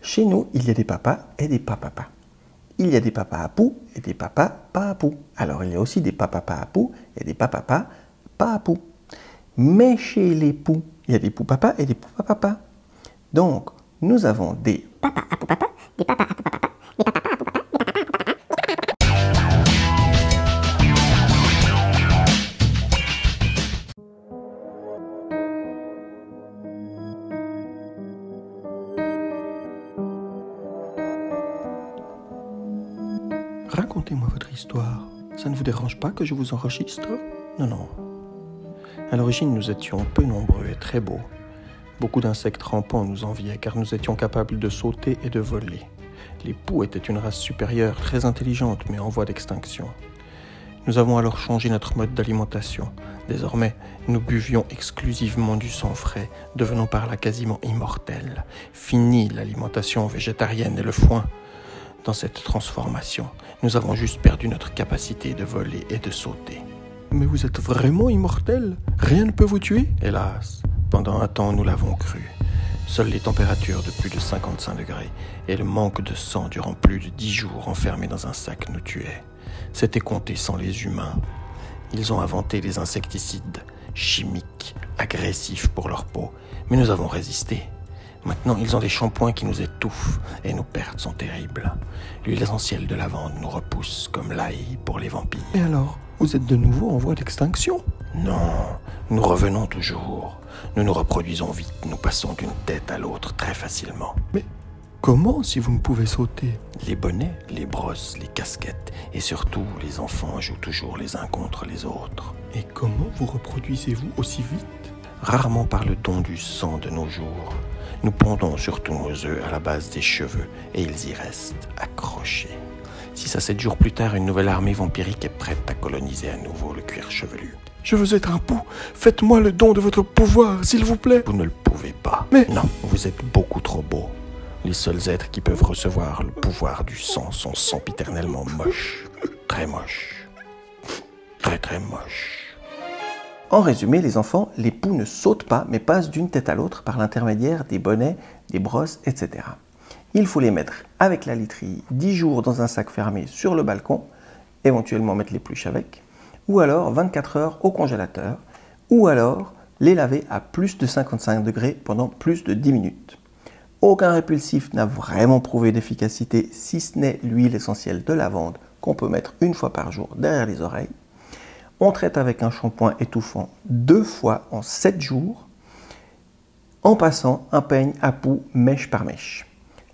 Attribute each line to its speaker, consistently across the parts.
Speaker 1: Chez nous, il y a des papas et des papapas. Il y a des papas à poux et des papas pas à poux. Alors, il y a aussi des papas pas à poux et des papapas pas à poux. Mais chez les poux, il y a des poux papas et des poux papapas. Donc, nous avons des papas à poux papa, des papas à poux papa, des papapas à poux papa, des papapas à poux papa. Racontez-moi votre histoire. Ça ne vous dérange pas que je vous enregistre? Non, non. À l'origine, nous étions peu nombreux et très beaux. Beaucoup d'insectes rampants nous enviaient car nous étions capables de sauter et de voler. Les poux étaient une race supérieure, très intelligente mais en voie d'extinction. Nous avons alors changé notre mode d'alimentation. Désormais, nous buvions exclusivement du sang frais, devenant par là quasiment immortels. Fini l'alimentation végétarienne et le foin. Dans cette transformation, nous avons juste perdu notre capacité de voler et de sauter. Mais vous êtes vraiment immortel? Rien ne peut vous tuer? Hélas, pendant un temps nous l'avons cru. Seules les températures de plus de 55 degrés et le manque de sang durant plus de 10 jours enfermés dans un sac nous tuaient. C'était compté sans les humains. Ils ont inventé des insecticides chimiques, agressifs pour leur peau, mais nous avons résisté. Maintenant, ils ont des shampoings qui nous étouffent et nos pertes sont terribles. L'huile essentielle de lavande nous repousse comme l'ail pour les vampires. Et alors, vous êtes de nouveau en voie d'extinction? Non, nous revenons toujours. Nous nous reproduisons vite, nous passons d'une tête à l'autre très facilement. Mais comment si vous ne pouvez sauter? Les bonnets, les brosses, les casquettes et surtout les enfants jouent toujours les uns contre les autres. Et comment vous reproduisez-vous aussi vite? Rarement par le don du sang de nos jours. Nous pondons surtout nos œufs à la base des cheveux et ils y restent accrochés. 6 à 7 jours plus tard, une nouvelle armée vampirique est prête à coloniser à nouveau le cuir chevelu. Je veux être un pou. Faites-moi le don de votre pouvoir, s'il vous plaît. Vous ne le pouvez pas. Mais non, vous êtes beaucoup trop beau. Les seuls êtres qui peuvent recevoir le pouvoir du sang sont sempiternellement moches. Très moches. Très très moches. En résumé, les enfants, les poux ne sautent pas, mais passent d'une tête à l'autre par l'intermédiaire des bonnets, des brosses, etc. Il faut les mettre avec la literie 10 jours dans un sac fermé sur le balcon, éventuellement mettre les pluches avec, ou alors 24 heures au congélateur, ou alors les laver à plus de 55 degrés pendant plus de 10 minutes. Aucun répulsif n'a vraiment prouvé d'efficacité, si ce n'est l'huile essentielle de lavande qu'on peut mettre une fois par jour derrière les oreilles. On traite avec un shampoing étouffant 2 fois en 7 jours, en passant un peigne à poux mèche par mèche.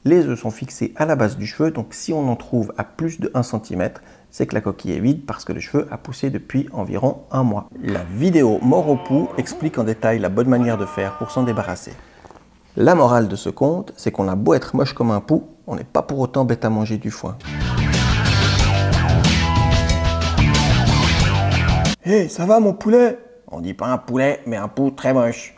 Speaker 1: Les œufs sont fixés à la base du cheveu, donc si on en trouve à plus de 1 cm, c'est que la coquille est vide parce que le cheveu a poussé depuis environ 1 mois. La vidéo Mort au poux explique en détail la bonne manière de faire pour s'en débarrasser. La morale de ce conte, c'est qu'on a beau être moche comme un poux, on n'est pas pour autant bête à manger du foin. Hé, ça va mon poulet? On dit pas un poulet, mais un poux très moche.